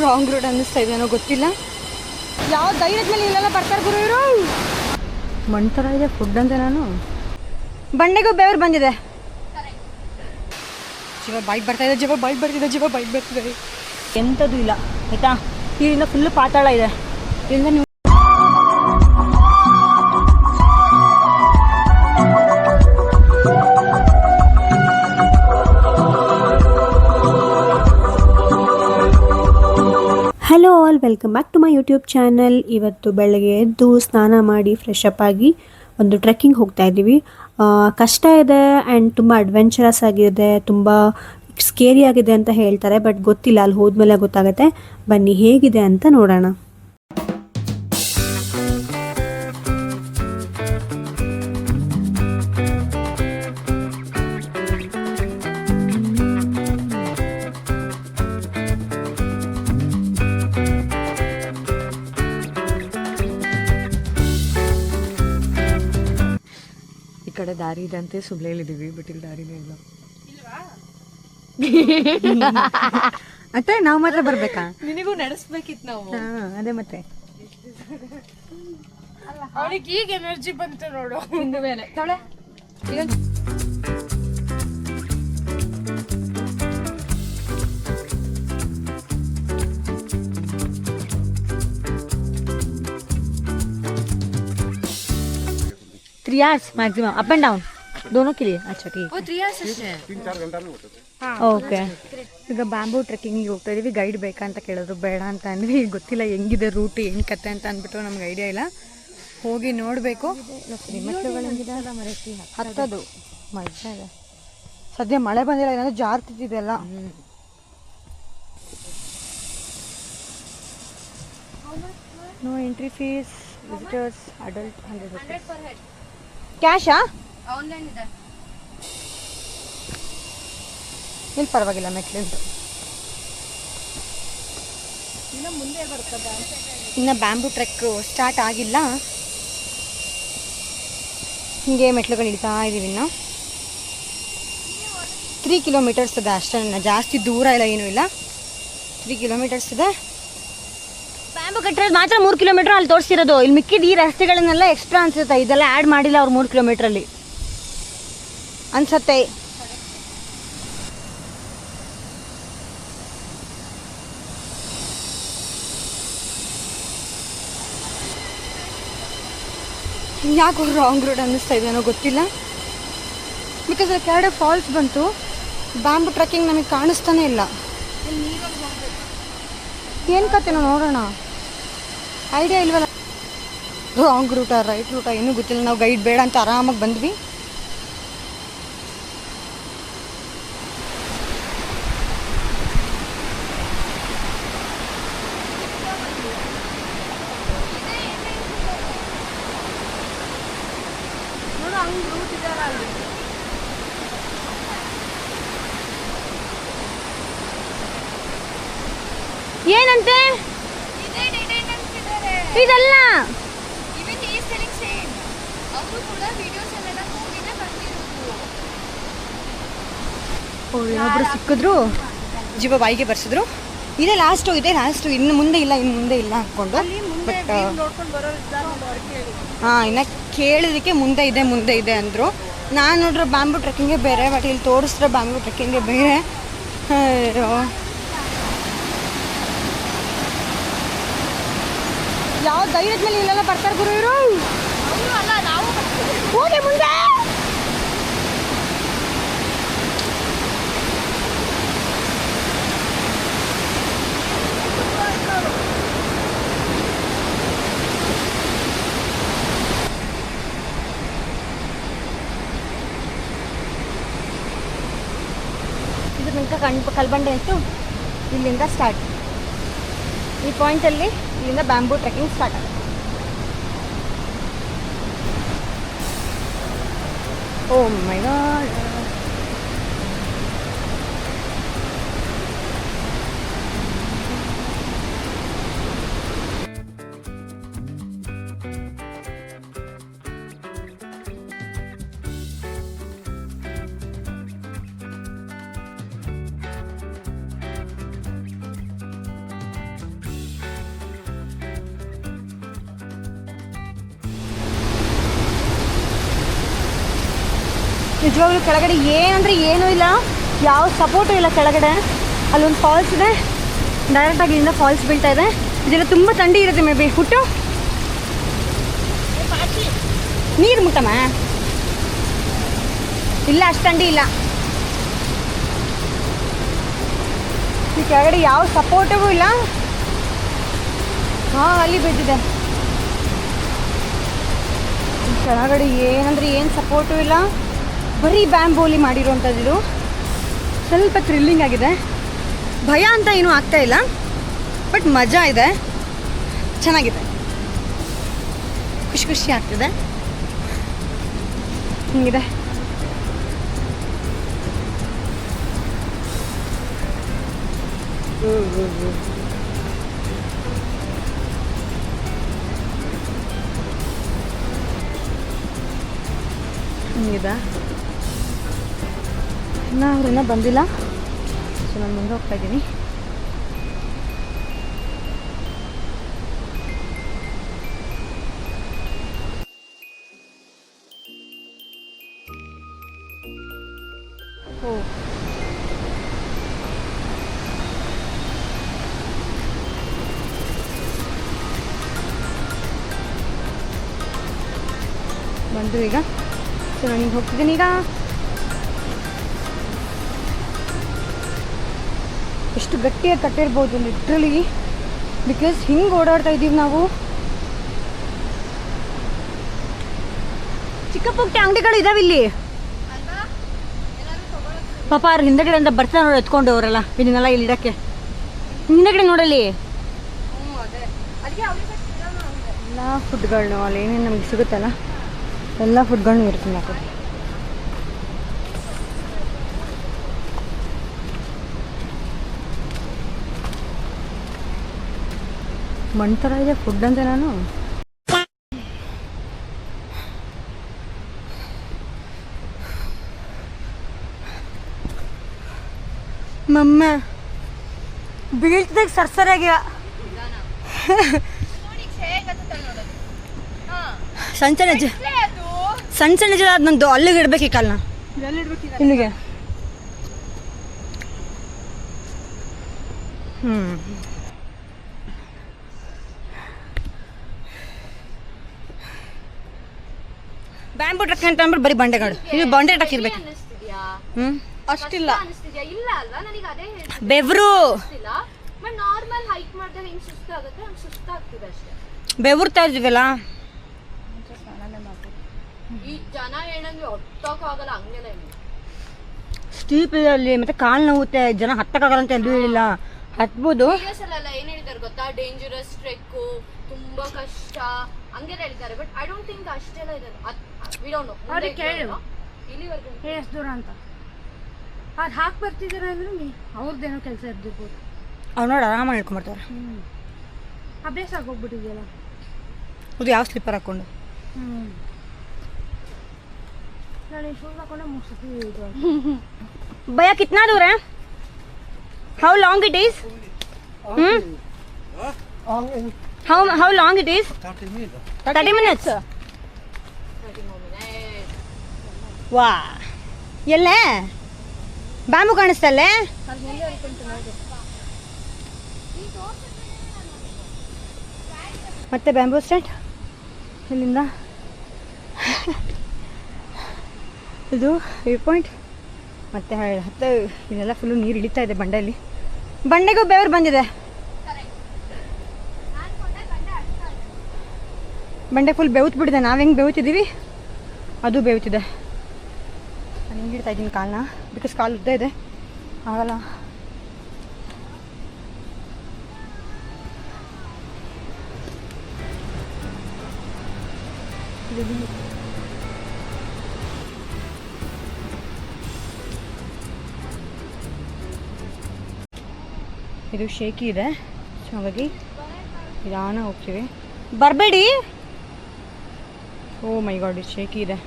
Wrong road ಅನ್ನಿಸ್ತಾ ಇದೆಯೋ ಗೊತ್ತಿಲ್ಲ. ಯಾವ ಧೈರ್ಯದ ಮೇಲೆ ಇಲ್ಲೆಲ್ಲ ಬರ್ತಾರೆ ಗುರು ಇವರು. ಮಣ್ಣು ಥರ ಇದೆ ಫುಡ್ ಅಂತ. ನಾನು ಬಂಡೆಗೂ ಬೆವರು ಬಂದಿದೆ. ಜೀವ ಬೈಕ್ ಬರ್ತಾ ಇದೆ, ಜೀವ ಬೈಕ್ ಬರ್ತಿದೆ, ಜೀವ ಬೈಕ್ ಬರ್ತಿದೆ. ಎಂಥದ್ದು ಇಲ್ಲ ಆಯಿತಾ. ಇಲ್ಲಿಂದ ಫುಲ್ಲು ಪಾತಾಳ ಇದೆ. ಇಲ್ಲಿಂದ ನೀವು hello all, welcome back to my YouTube channel. ಇವತ್ತು ಬೆಳಗ್ಗೆ ಎದ್ದು ಸ್ನಾನ ಮಾಡಿ ಫ್ರೆಶ್ ಅಪ್ ಆಗಿ ಒಂದು ಟ್ರೆಕ್ಕಿಂಗ್ ಹೋಗ್ತಾ ಇದ್ದೀವಿ. ಕಷ್ಟ ಇದೆ ಆ್ಯಂಡ್ ತುಂಬ ಅಡ್ವೆಂಚರಸ್ ಆಗಿದೆ, ತುಂಬ ಸ್ಕೇರಿ ಆಗಿದೆ ಅಂತ ಹೇಳ್ತಾರೆ. ಬಟ್ ಗೊತ್ತಿಲ್ಲ, ಅಲ್ಲಿ ಹೋದ್ಮೇಲೆ ಗೊತ್ತಾಗುತ್ತೆ. ಬನ್ನಿ ಹೇಗಿದೆ ಅಂತ ನೋಡೋಣ. ಈ ಕಡೆ ದಾರಿ ಇದೆ ಅಂತೆ ಸುಳ್ಳು ಹೇಳಿದೀವಿ, ಬಟ್ ಇಲ್ಲಿ ದಾರಿನೇ ಇಲ್ಲ. ಮತ್ತೆ ನಾವು ಮಾತ್ರ ಬರ್ಬೇಕಾ? ನಿನಗೂ ನಡೆಸ್ಬೇಕಿತ್ತು ನಾವು. ಅದೇ ಮತ್ತೆ ಅವಳಿಗೆ ಈಗ ಎನರ್ಜಿ ಬಂತು ನೋಡು. ಇನ್ನು ಮೇಲೆ ತೊಳೆ 3 hours maximum up and down दोनों के लिए. अच्छा ठीक है, 3 hours ಅಷ್ಟೇ. 3-4 ಗಂಟೆ ಹೋಗ್ತದೆ. ಓಕೆ. ಈಗ ಬ್ಯಾಂಬೂ ಟ್ರೆಕ್ಕಿಂಗಿಗೆ ಹೋಗ್ತಾ ಇದೀವಿ. ಗೈಡ್ ಬೇಕಾ ಅಂತ ಕೇಳಿದ್ರು, ಬೇಡ ಅಂತ ಅಂದ್ವಿ. ಗೊತ್ತಿಲ್ಲ ಹೆಂಗಿದೆ ರೂಟ್, ಏನು ಕತೆ ಅಂತ ಅಂದ್ಬಿಟ್ಟು ನಮ್ಗೆ ಐಡಿಯಾ ಇಲ್ಲ. ಹೋಗಿ ನೋಡಬೇಕು. ಹತ್ತದು ಮಜಾ ಇದೆ. ಸದ್ಯ ಮಳೆ ಬಂದಿಲ್ಲ, ಏನಾದರೂ ಜಾರ್ತಿದ್ದೆಲ್ಲ. No entry fees, visitors adult 100 rupees. ಕ್ಯಾಶಾ? ಆನ್ಲೈನ್ ಇದೆ. ಇಲ್ಲಿ ಪರವಾಗಿಲ್ಲ, ಮೆಟ್ಲಿಂದು ಇನ್ನು ಮುಂದೆ ಬರ್ತದೆ. ಇನ್ನು ಬ್ಯಾಂಬೂ ಟ್ರೆಕ್ ಸ್ಟಾರ್ಟ್ ಆಗಿಲ್ಲ. ಹೀಗೆ ಮೆಟ್ಲುಗಳು ಇಡ್ತಾ ಇದ್ದೀವಿ. ಇನ್ನು 3 kilometers ಇದೆ ಅಷ್ಟೇ, ಜಾಸ್ತಿ ದೂರ ಇಲ್ಲ, ಏನೂ ಇಲ್ಲ. 3 kilometers ಇದೆ. ಬ್ಯಾಂಬೂ ಕಟ್ಟಿರೋದು ಮಾತ್ರ 3 kilometer ಅಲ್ಲಿ ತೋರಿಸಿರೋದು. ಇಲ್ಲಿ ಮಿಕ್ಕಿದ ಈ ರಸ್ತೆಗಳನ್ನೆಲ್ಲ ಎಕ್ಸ್ಟ್ರಾ ಅನ್ಸುತ್ತೆ, ಇದೆಲ್ಲ ಆ್ಯಡ್ ಮಾಡಿಲ್ಲ ಅವ್ರು 3 kilometer ಅಲ್ಲಿ ಅನ್ಸತ್ತೆ. ಯಾಕೋ ರಾಂಗ್ ರೋಡ್ ಅನ್ನಿಸ್ತಾ ಇದೆಯೋ ಗೊತ್ತಿಲ್ಲ. ಬಿಕಾಸ್ ಅಲ್ಲಿ ಕೆಳಗಡೆ ಫಾಲ್ಸ್ ಬಂತು. ಬ್ಯಾಂಬೂ ಟ್ರೆಕ್ಕಿಂಗ್ ನಮಗೆ ಕಾಣಿಸ್ತಾನೆ ಇಲ್ಲ. ಏನು ಕತೆನೋ ನೋಡೋಣ, ಐಡಿಯಾ ಇಲ್ವಲ್ಲ. ರಾಂಗ್ ರೂಟಾ ರೈಟ್ ರೂಟಾ ಏನೂ ಗೊತ್ತಿಲ್ಲ. ನಾವು ಗೈಡ್ ಬೇಡ ಅಂತ ಆರಾಮಾಗಿ ಬಂದ್ವಿ. ಏನಂತೆ ಇದಲ್ಲ, ಇನ್ನೊಬ್ರು ಸಿಕ್ಕಿದ್ರು, ಜೀವ ಬಾಯಿಗೆ ಬರ್ಸಿದ್ರು. ಇದೇ ಲಾಸ್ಟು, ಇನ್ನು ಮುಂದೆ ಇಲ್ಲ ಅಂದ್ಕೊಂಡು. ಬಟ್ ಹಾಂ, ಇನ್ನು ಕೇಳಿದಕ್ಕೆ ಮುಂದೆ ಇದೆ ಅಂದರು. ನಾನು ನೋಡ್ರೆ ಬ್ಯಾಂಬೂ ಟ್ರೆಕ್ಕಿಂಗೇ ಬೇರೆ, ಬಟ್ ಇಲ್ಲಿ ತೋರಿಸಿದ್ರೆ ಬ್ಯಾಂಬೂ ಟ್ರೆಕ್ಕಿಂಗೇ ಬೇರೆ. ಯಾವ ಧೈರ್ಯದ ಮೇಲೆ ಇಲ್ಲೆಲ್ಲ ಬರ್ತಾರೆ ಗುರು ಇವರು. ಹೋಗಿ ಮುಂದೆ. ಇದು ನಿಂತ ಕಲ್ಬಂಡೆ ಇತ್ತು. ಇಲ್ಲಿಂದ ಸ್ಟಾರ್ಟ್. ಈ ಪಾಯಿಂಟಲ್ಲಿ ಇಲ್ಲಿಂದ ಬ್ಯಾಂಬೂ ಟ್ರೆಕ್ಕಿಂಗ್ ಸ್ಟಾರ್ಟ್ ಆಗುತ್ತೆ. ಓ ಮೈ ಗಾಡ್. ನಿಜವಾಗ್ಲೂ ಕೆಳಗಡೆ ಏನಂದರೆ ಏನೂ ಇಲ್ಲ, ಯಾವ ಸಪೋರ್ಟು ಇಲ್ಲ ಕೆಳಗಡೆ. ಅಲ್ಲೊಂದು ಫಾಲ್ಸ್ ಇದೆ, ಡೈರೆಕ್ಟಾಗಿ ಇಲ್ಲಿಂದ ಫಾಲ್ಸ್ ಬೀಳ್ತಾ ಇದೆ. ಇದೆಲ್ಲ ತುಂಬ ಥಂಡಿ ಇರುತ್ತೆ ಮೇ ಬಿ. ಹುಟ್ಟು ನೀರು ಮುಟ್ಟಮ್ಮ, ಇಲ್ಲ ಅಷ್ಟು ಥಂಡಿ ಇಲ್ಲ. ಈ ಕೆಳಗಡೆ ಯಾವ ಸಪೋರ್ಟಿಗೂ ಇಲ್ಲ. ಹಾಂ ಅಲ್ಲಿ ಬಿದ್ದಿದೆ. ಈ ಕೆಳಗಡೆ ಏನಂದರೆ ಏನು ಸಪೋರ್ಟು ಇಲ್ಲ, ಬರೀ ಬ್ಯಾಂಬೋಲಿ ಮಾಡಿರೋವಂಥದ್ದು. ಸ್ವಲ್ಪ ಥ್ರಿಲ್ಲಿಂಗ್ ಆಗಿದೆ, ಭಯ ಅಂತ ಏನೂ ಆಗ್ತಾ ಇಲ್ಲ, ಬಟ್ ಮಜಾ ಇದೆ, ಚೆನ್ನಾಗಿದೆ, ಖುಷಿ ಖುಷಿ ಆಗ್ತಿದೆ. ಹಿಂಗಿದೆ. ಹಿಂಗಿದೆ. ಇನ್ನು ಅವ್ರನ್ನ ಬಂದಿಲ್ಲ, ಸೊ ನಾನು ಮುಂದೆ ಹೋಗ್ತಾ ಇದ್ದೀನಿ. ಓ ಬಂದು ಈಗ. ಸೊ ನಾನು ಈಗ ಹೋಗ್ತಿದ್ದೀನಿ. ಈಗ ಎಷ್ಟು ಗಟ್ಟಿಯಾಗಿ ಕಟ್ಟಿರ್ಬೋದು ಲಿಟ್ರಲಿ, ಬಿಕಾಸ್ ಹಿಂಗೆ ಓಡಾಡ್ತಾ ಇದ್ದೀವಿ ನಾವು. ಚಿಕ್ಕ ಪುಟ್ಟ ಅಂಗಡಿಗಳು ಇದಾವೆ ಇಲ್ಲಿ ಪಾಪ. ಅವ್ರ ಹಿಂದಗಡೆ ಅಂತ ಬರ್ತಾರೆ ನೋಡಿ ಎತ್ಕೊಂಡು ಅವರೆಲ್ಲ ಇದನ್ನೆಲ್ಲ ಇಲ್ಲಿ ಇಡಕ್ಕೆ. ಹಿಂದಗಡೆ ನೋಡಲಿ ಎಲ್ಲ ಫುಡ್ಗಳನ್ನೂ ಅಲ್ಲಿ ಏನೇನು ನಮಗೆ ಸಿಗುತ್ತಲ್ಲ ಎಲ್ಲ ಫುಡ್ಗಳನ್ನೂ ಇರ್ತೀನಿ ಆ ಕಡೆ. ಮಣ್ಣು ಥರ ಇದೆ ಫುಡ್ ಅಂತ. ನಾನು ಮಮ್ಮ ಬೀಳ್ತಿದಾಗ ಸರ್ಸರಾಗಿ ಸಣ್ಣ ಸಣ್ಣ ಜನ ಅದು ನಂದು ಅಲ್ಲಿಗೆ ಇಡ್ಬೇಕು. ಈ ಕಾಲನ್ನ ಇಲ್ಲಿಗೆ. ಬ್ಯಾಂಬೂ ಟ್ರಕ್ ಅಂತ ಅಂದ್ಬಿಟ್ಟು ಬರೀ ಬಂಡೆಗಳು. ಇದು ಬಂಡೆ ಟ್ರಕ್ ಇರ್ಬೇಕು. ಅಷ್ಟಿಲ್ಲ, ಬೆವರು ಬೆವರ್ತಾ ಇದ್ದೀವಲ್ಲ. ಸ್ಟೀಪ್ ಇದೆ ಅಲ್ಲಿ, ಮತ್ತೆ ಕಾಲು ನೋವುತ್ತೆ, ಜನ ಹತ್ತಕ್ಕಾಗಲ್ಲ ಅಂತ ಎಲ್ಲೂ ಹೇಳಿಲ್ಲ. ಹತ್ಬೋದು. ಏನ್ ಹೇಳಿದಾರೆ ಗೊತ್ತಾ, ಡೇಂಜರಸ್ ಟ್ರೆಕ್, ತುಂಬಾ ಕಷ್ಟ ಹಂಗೆಲ್ಲ ಹೇಳ್ತಾರೆ. ಬಟ್ ಐ ಡೋಂಟ್ ಥಿಂಕ್ ಅಷ್ಟೆಲ್ಲ ಇದೆ. ಎಷ್ಟು ದೂರ ಅಂತ ಅದು ಹಾಕಿ ಬರ್ತಿದಾರೆ ಅಂದ್ರೆ ಅವ್ರದ್ದೇನೋ ಕೆಲಸ ಇರ್ದಿರ್ಬೋದು. ಅವ್ರು ನೋಡಿ ಆರಾಮಾಗಿ ಹೇಳ್ಕೊಂಬರ್ತಾರೆ. ಅಭ್ಯಾಸ ಆಗೋಗ್ಬಿಟ್ಟಿದೆಯಲ್ಲ. ಅದು ಯಾವ ಸ್ಲಿಪ್ಪರ್ ಹಾಕ್ಕೊಂಡು ನಾನು ಈ ಶೂಸ್ ಹಾಕೊಂಡೆ ಮುಗಿಸ್ತಿ. ಭಯ ಕಿತ್ನಾ ದೂರ? How long it is? How long it is? 30 minutes. ವಾ, ಎಲ್ಲೇ ಬ್ಯಾಂಬು ಕಾಣಿಸ್ತಲ್ಲೇ? ಮತ್ತೆ ಬ್ಯಾಂಬೂ ಸ್ಟ್ಯಾಂಡ್ ಇಲ್ಲಿಂದ ಇದು ವ್ಯೂ ಪಾಯಿಂಟ್. ಮತ್ತೆ ಹತ್ತು ಇದೆಲ್ಲ ಫುಲ್ಲು ನೀರು ಇಳಿತಾ ಇದೆ ಬಂಡೆಯಲ್ಲಿ. ಬಂಡೆಗೂ ಬೆವರು ಬಂದಿದೆ. ಬಂಡೆ ಫುಲ್ ಬೆವ್ತು ಬಿಟ್ಟಿದೆ. ನಾವು ಹೆಂಗೆ ಬೆವ್ತಿದ್ದೀವಿ ಅದು ಬೆವ್ತಿದೆ. ನಾನು ಹಿಂಗೆ ಇಡ್ತಾ ಇದ್ದೀನಿ ಕಾಲನ್ನ, ಬಿಕಾಸ್ ಕಾಲು ಉದ್ದ ಇದೆ, ಆಗಲ್ಲ. ಇದು ಶೇಕಿ ಇದೆ, ಹಾಗಾಗಿ ನಿಧಾನ ಹೋಗ್ತೀವಿ. ಬರಬೇಡಿ. ಓ ಮೈ ಗಾಡ್, ಇದು ಶೇಕಿ ಇದೆ.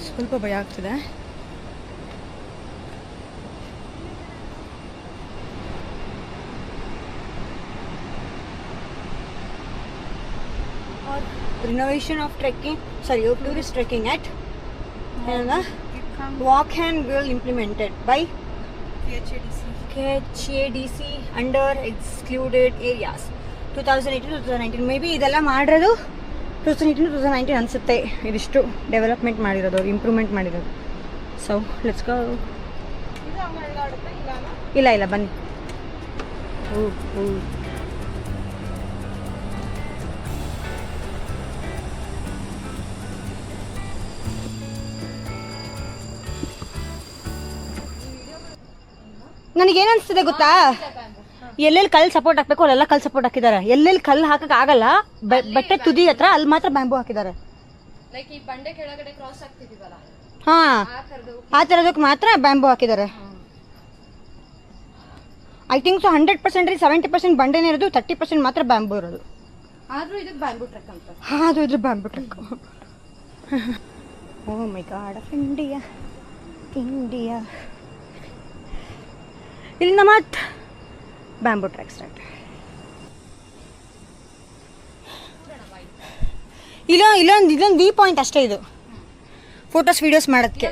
ಸ್ವಲ್ಪ ಭಯ ಆಗ್ತಿದೆ. Renovation of trekking tourist trekking at walk and wheel implemented by KHADC under excluded areas 2018-2019 may be ಇದೆಲ್ಲ ಮಾಡಿರೋದು 2018-2019 ಅನಿಸುತ್ತೆ. ಇದಿಷ್ಟು ಡೆವಲಪ್ಮೆಂಟ್ ಮಾಡಿರೋದು, ಇಂಪ್ರೂವ್ಮೆಂಟ್ ಮಾಡಿರೋದು. So let's go. ಇಲ್ಲ ಬನ್ನಿ. ನನಗೇನು ಅನಿಸ್ತಿದೆ ಗೊತ್ತಾ, ಎಲ್ಲೆಲ್ಲಿ ಕಲ್ಲು ಸಪೋರ್ಟ್ ಹಾಕಬೇಕು ಅಲ್ಲೆಲ್ಲ ಕಲ್ಲು ಸಪೋರ್ಟ್ ಹಾಕಿದ್ದಾರೆ. ಎಲ್ಲೆಲ್ಲಿ ಕಲ್ಲು ಹಾಕಕ್ಕೆ ಆಗಲ್ಲ ಬಟ್ಟೆ ತುದಿ ಹತ್ರ ಅಲ್ಲಿ ಮಾತ್ರ ಬ್ಯಾಂಬೂ ಹಾಕಿದ್ದಾರೆ. ಲೈಕ್ ಈ ಬಂಡೆ ಕೆಳಗಡೆ ಕ್ರಾಸ್ ಆಗ್ತಿದೀವಲ್ಲ, ಹಾ ಆ ಥರದಕ್ಕೆ ಮಾತ್ರ ಬ್ಯಾಂಬೂ ಹಾಕಿದ್ದಾರೆ. ಐ ಥಿಂಕ್ ಸೊ 100% 70% ಬಂಡೆನೇ ಇರೋದು, 30% ಮಾತ್ರ ಬ್ಯಾಂಬೂ ಇರೋದು. ಆದ್ರೂ ಇದು ಬ್ಯಾಂಬೂ ಟ್ರೆಕ್ ಅಂತ. ಅದು ಇದ್ರ bamboo trek. Oh my god of India. ಇಲ್ಲಿಂದ ಮತ್ತೆ ಬ್ಯಾಂಬೂ ಟ್ರ್ಯಾಕ್ ಸ್ಟಾರ್ಟ್. ಇದೊಂದು ವ್ಯೂ ಪಾಯಿಂಟ್ ಅಷ್ಟೇ. ಇದು ಫೋಟೋಸ್ ವೀಡಿಯೋಸ್ ಮಾಡೋದಕ್ಕೆ.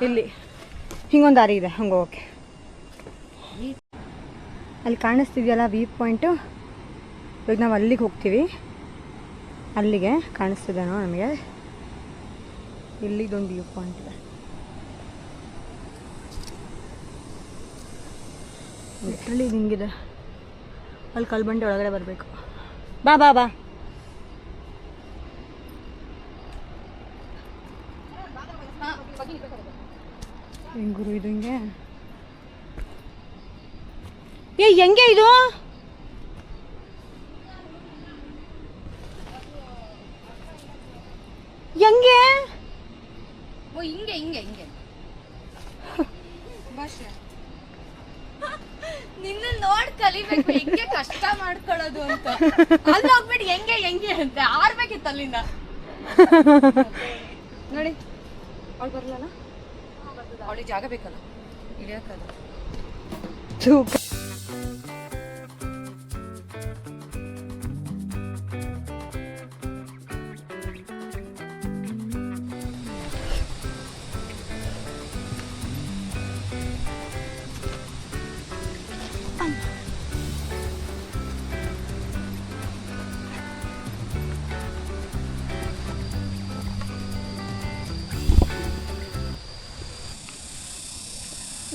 ಇಲ್ಲಿ ಹಿಂಗೊಂದು ದಾರಿ ಇದೆ ಹಂಗೆ ಹೋಗೋಕ್ಕೆ. ಅಲ್ಲಿ ಕಾಣಿಸ್ತಿದೆಯಲ್ಲ ವ್ಯೂ ಪಾಯಿಂಟು. ಇವಾಗ ನಾವು ಅಲ್ಲಿಗೆ ಹೋಗ್ತೀವಿ. ಅಲ್ಲಿಗೆ ಕಾಣಿಸ್ತಿದೆನೋ ನಮಗೆ. ಇಲ್ಲಿದೊಂದು ವ್ಯೂ ಪಾಯಿಂಟ್ ಇದೆ. ಲಿಟ್ರಲಿ ಹಿಂಗಿದೆ. ಅಲ್ಲಿ ಕಲ್ಬಂಡೆ ಒಳಗಡೆ ಬರಬೇಕು. ಬಾ ಗುರು ಇದು ಹಿಂಗೆ. ಹೆಂಗೆ ಇದು? ಹೆಂಗೆ? ಓ ಹಿಂಗೆ ಭಾಷೆ ನಿನ್ನ ನೋಡ್ ಕಲಿಬೇಕು ಹೆಂಗೆ ಕಷ್ಟ ಮಾಡ್ಕೊಳ್ಳೋದು ಅಂತ. ಅಲ್ಲಿ ಹೋಗ್ಬಿಟ್ಟು ಹೆಂಗೆ ಅಂತ ಆರ್ಬೇಕಿತ್ತು ಅಲ್ಲಿಂದ. ನೋಡಿ ಅವ್ಳು ಬರಲ್ಲ, ಅವಳಿಗೆ ಜಾಗ ಬೇಕಲ್ಲ ಇಳಿಯೋಕ್ಕಲ್ಲ.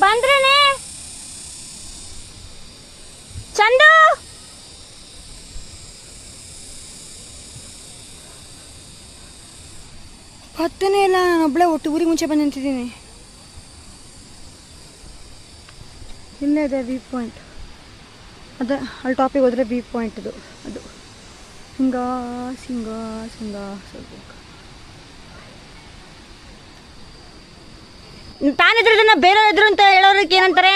ಬಂದ್ರೇನೆ ಚಂದು. ಹತ್ತನೇ ಇಲ್ಲ, ನಾನು ಒಬ್ಬಳೇ ಊರಿಗೆ ಮುಂಚೆ ಬಂದು ನಿಂತಿದ್ದೀನಿ. ಇಲ್ಲೇ ಇದೆ ವ್ಯೂ ಪಾಯಿಂಟ್. ಅದೇ ಅಲ್ಲಿ ಟಾಪಿಗೆ ಹೋದರೆ ವ್ಯೂ ಪಾಯಿಂಟ್ ಇದು. ಅದು ಹಿಂಗ ಸ್ವಲ್ಪ ತಾನಿದ್ರದನ್ನ ಬೇರೆ ಇದ್ರು ಅಂತ ಹೇಳೋದಕ್ಕೆ ಏನಂತಾರೆ?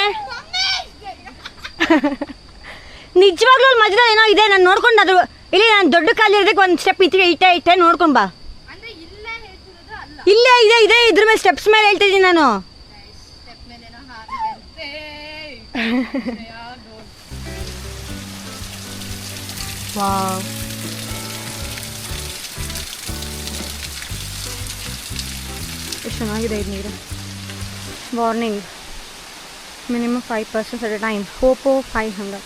ನಿಜವಾಗ್ಲೂ ಮಧ್ಯದಲ್ಲಿ ಏನೋ ಇದೆ. ನಾನು ನೋಡ್ಕೊಂಡು ಅದು ಇಲ್ಲಿ ನಾನು ದೊಡ್ಡ ಕಾಲು ಇರೋದಕ್ಕೆ ಒಂದು ಸ್ಟೆಪ್ ಇಟ್ಟೆ ನೋಡ್ಕೊಂಡು ಬಾ. ಇಲ್ಲೇ ಇದೆ ಇದ್ರ ಮೇಲೆ ಸ್ಟೆಪ್ಸ್ ಮೇಲೆ ಹೇಳ್ತಿದ್ದೀನಿ ನಾನು. ವಾವ್, ಎಷ್ಟು ಚೆನ್ನಾಗಿದೆ ಇದು ನೀರು. Warning minimum 5% at a time. ಹೋಪೋ 500.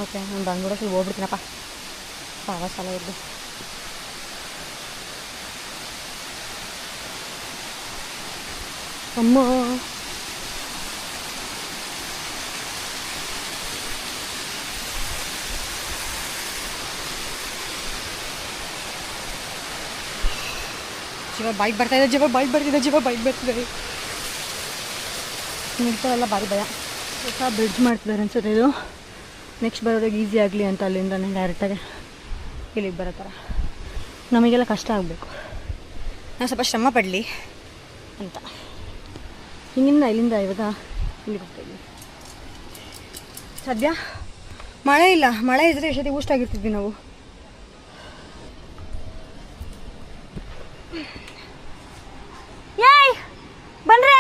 ಓಕೆ, ನಾನು ಬಂದ್ಬಿಡೋಕೆ ಹೋಗ್ಬಿಡ್ತೀನಪ್ಪ. ಸಾಲ ಇದ್ದು ಅಮ್ಮ. ಜೀವ ಬೈಕ್ ಬರ್ತಿದೆ. ನಿಲ್ತಾರೆಲ್ಲ ಭಾರಿ ಭಯ. ಹೊಸ ಬ್ರಿಡ್ಜ್ ಮಾಡ್ತಿದ್ದಾರೆ ಅನ್ಸುತ್ತೆ. ಇದು ನೆಕ್ಸ್ಟ್ ಬರೋದಾಗ ಈಸಿ ಆಗಲಿ ಅಂತ ಅಲ್ಲಿಂದನೇ ಡೈರೆಕ್ಟಾಗಿ ಇಲ್ಲಿಗೆ ಬರೋ ಥರ. ನಮಗೆಲ್ಲ ಕಷ್ಟ ಆಗಬೇಕು, ನಾವು ಸ್ವಲ್ಪ ಶ್ರಮ ಪಡಲಿ ಅಂತ ಇಲ್ಲಿಂದ ಇವಾಗ ಇಲ್ಲಿಗೆ ಹೋಗ್ತಾಯಿದ್ವಿ. ಸದ್ಯ ಮಳೆ ಇಲ್ಲ. ಮಳೆ ಇದ್ದರೆ ಎಷ್ಟೊತ್ತಿಗೆ ಊಷ್ಟಾಗಿರ್ತಿದ್ವಿ ನಾವು. ಏಯ್ ಬಂದ್ರೆ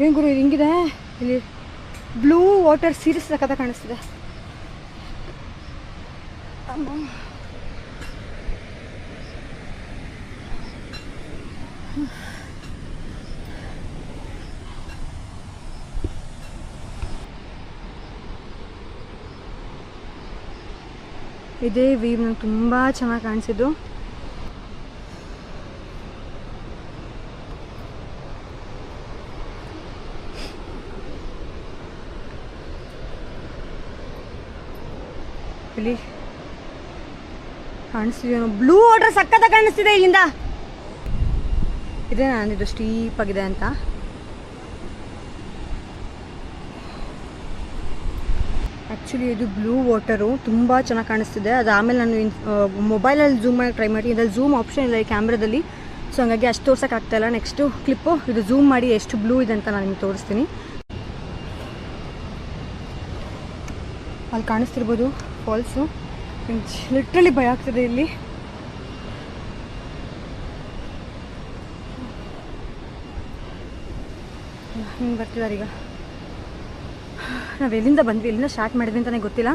ಏನು ಗುರು ಇದು ಹಿಂಗಿದೆ ಇಲ್ಲಿ ಬ್ಲೂ ವಾಟರ್ ಸೀರೀಸ್ ಸಖತ್ತ ಕಾಣಿಸ್ತಿದೆ. ಇದೇ ವೀವ್ ನಂಗೆ ತುಂಬ ಚೆನ್ನಾಗಿ ಕಾಣಿಸಿದ್ದು. ಇಲ್ಲಿ ಕಾಣಿಸ್ತಿದೆ ಬ್ಲೂ ವಾಟರ್ ಸಕ್ಕತ್ತ ಕಾಣಿಸ್ತಿದೆ ಇಲ್ಲಿಂದ. ಇದೇ ನಾನಿದು ಸ್ಟೀಪ್ ಆಗಿದೆ ಅಂತ. ಆ್ಯಕ್ಚುಲಿ ಇದು ಬ್ಲೂ ವಾಟರು ತುಂಬ ಚೆನ್ನಾಗಿ ಕಾಣಿಸ್ತಿದೆ. ಅದು ಆಮೇಲೆ ನಾನು ಮೊಬೈಲಲ್ಲಿ ಝೂಮ್ ಮಾಡಿ ಟ್ರೈ ಮಾಡಿ, ಇದ್ರಲ್ಲಿ ಝೂಮ್ ಆಪ್ಷನ್ ಇಲ್ಲ ಈ ಕ್ಯಾಮ್ರಾದಲ್ಲಿ, ಸೊ ಹಂಗಾಗಿ ಅಷ್ಟು ತೋರ್ಸೋಕ್ಕಾಗ್ತಾಯಿಲ್ಲ. ನೆಕ್ಸ್ಟು ಕ್ಲಿಪ್ಪು ಇದು ಝೂಮ್ ಮಾಡಿ ಎಷ್ಟು ಬ್ಲೂ ಇದೆ ಅಂತ ನಾನು ನಿಮ್ಗೆ ತೋರಿಸ್ತೀನಿ. ಅಲ್ಲಿ ಕಾಣಿಸ್ತಿರ್ಬೋದು ಫಾಲ್ಸು. ಲಿಟ್ರಲಿ ಭಯ ಆಗ್ತಿದೆ ಇಲ್ಲಿ. ಹಿಂಗೆ ಬರ್ತಿದ್ದಾರೆ ಈಗ. ನಾವು ಎಲ್ಲಿಂದ ಬಂದ್ವಿ, ಎಲ್ಲಿಂದ ಸ್ಟಾರ್ಟ್ ಮಾಡಿದ್ವಿ ಅಂತಲೇ ಗೊತ್ತಿಲ್ಲ.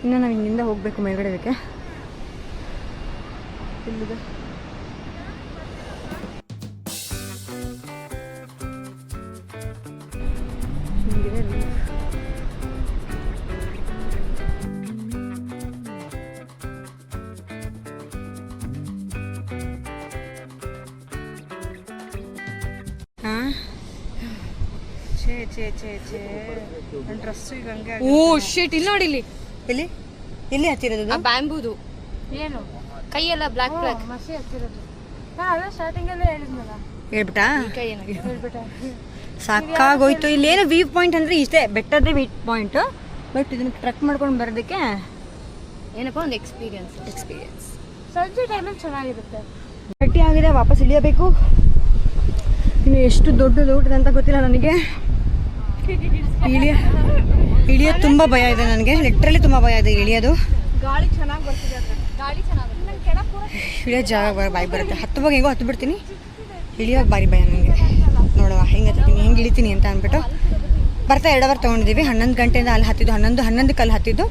ಇನ್ನು ನಾವು ಹಿಂಗಿಂದ ಹೋಗಬೇಕು ಮೇಲ್ಗಡೆದಕ್ಕೆ. ಇಲ್ಲಿದೆ ಹಿಂಗಿದೆ. ಹಾಂ ಡ್ರೆಸ್ಸು ಈಗ ಹಂಗೆ. ಓ ಶಿಟ್, ಇಲ್ಲಿ ನೋಡಿ, ಇಲ್ಲಿ ಎಲ್ಲಿ ಎಲ್ಲಿ ಹತ್ತಿರೋದು ಬ್ಯಾಂಬೂದು ಏನು ಕೈಯೆಲ್ಲ ಬ್ಲ್ಯಾಕ್ ಬ್ಲ್ಯಾಕ್ ಮಸಿ ಹತ್ತಿರೋದು. ಅದೇ ಸ್ಟಾರ್ಟಿಂಗಲ್ಲೇ ಹೇಳಿದ್ನಲ್ಲ. ಹೇಳ್ಬಿಟ್ಟಾ? ಕೈ ಏನಾಗಿದೆ ಹೇಳ್ಬಿಟ್ಟ. ಸಾಕಾಗೋಯ್ತು. ಇಲ್ಲೇನು ವ್ಯೂ ಪಾಯಿಂಟ್ ಅಂದರೆ ಇಷ್ಟೇ, ಬೆಟ್ಟದೇ ವ್ಯೂ ಪಾಯಿಂಟ್. ಬಟ್ ಇದನ್ನು ಟ್ರೆಕ್ ಮಾಡ್ಕೊಂಡು ಬರೋದಕ್ಕೆ ಏನಪ್ಪ ಒಂದು ಎಕ್ಸ್ಪೀರಿಯನ್ಸ್. ಸಂಜೆ ಟೈಮಲ್ಲಿ ಚೆನ್ನಾಗಿರುತ್ತೆ. ಗಟ್ಟಿ ಆಗಿದೆ, ವಾಪಸ್ ಇಳಿಯಬೇಕು. ಇನ್ನು ಎಷ್ಟು ದೊಡ್ಡದು ಅಂತ ಗೊತ್ತಿಲ್ಲ ನನಗೆ. ಇಳಿಯೋದು ತುಂಬ ಭಯ ಇದೆ ನನಗೆ, ಲಿಟ್ರಲಿ ತುಂಬ ಭಯ ಇದೆ ಇಳಿಯೋದು. ಗಾಳಿ ಚೆನ್ನಾಗಿ ಬರ್ತಿದೆ ಅಂದ್ರೆ ಗಾಳಿ ಚೆನ್ನಾಗಿ ನಂಗೆ ಕೆಳಗೆ ಪೂರ ಇಳಿಯೋ ಜಾಗ ಬಾಯಿ ಬರುತ್ತೆ. ಹತ್ತುವಾಗ ಹೆಂಗೋ ಹತ್ತು ಬಿಡ್ತೀನಿ, ಇಳಿಯೋದು ಭಾರಿ ಭಯ ನನಗೆ. ನೋಡುವ ಹೆಂಗೆ ಹತ್ತೀನಿ, ಹೆಂಗೆ ಇಳಿತೀನಿ ಅಂತ ಅಂದ್ಬಿಟ್ಟು. ಬರ್ತಾ 2 ಅವರ್ ತೊಗೊಂಡಿದ್ದೀವಿ. 11 ಗಂಟೆಯಿಂದ ಅಲ್ಲಿ ಹತ್ತಿದ್ದು, 11ಕ್ಕೆ ಅಲ್ಲಿ ಹತ್ತಿದ್ದು.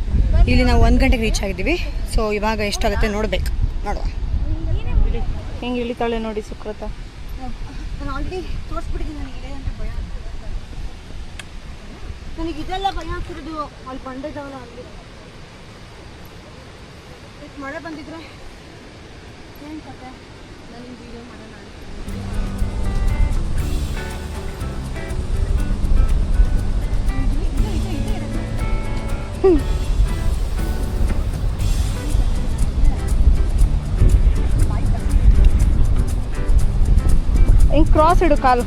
ಇಲ್ಲಿ ನಾವು 1 ಗಂಟೆಗೆ ರೀಚ್ ಆಗಿದ್ದೀವಿ. ಸೊ ಇವಾಗ ಎಷ್ಟಾಗುತ್ತೆ ನೋಡ್ಬೇಕು, ನೋಡುವ. ಹೆಂಗೆ ಇಳಿತಾಳೆ ನೋಡಿ ಸುಕೃತ. ನಾನು ಆಲ್ರೆಡಿ ತೋರಿಸ್ಬಿಟ್ಟಿದ್ದೀನಿ ನನಗೆ ಅಂತ ಭಯ. ನನಗೆ ಇದೆಲ್ಲ ಭಯ ಆಗ್ತಿರೋದು ಅಲ್ಲಿ ಬಂದಿದ್ದಾವಲ್ಲ ಅಲ್ಲಿ. ಮಳೆ ಬಂದಿದ್ರೆ ಏನು ಕತೆ. ನನಗೆ ವೀಡಿಯೋ ಮಾಡೋಣ. ಹಿಂಗೆ ಕ್ರಾಸ್ ಇಡು ಕಾಲು.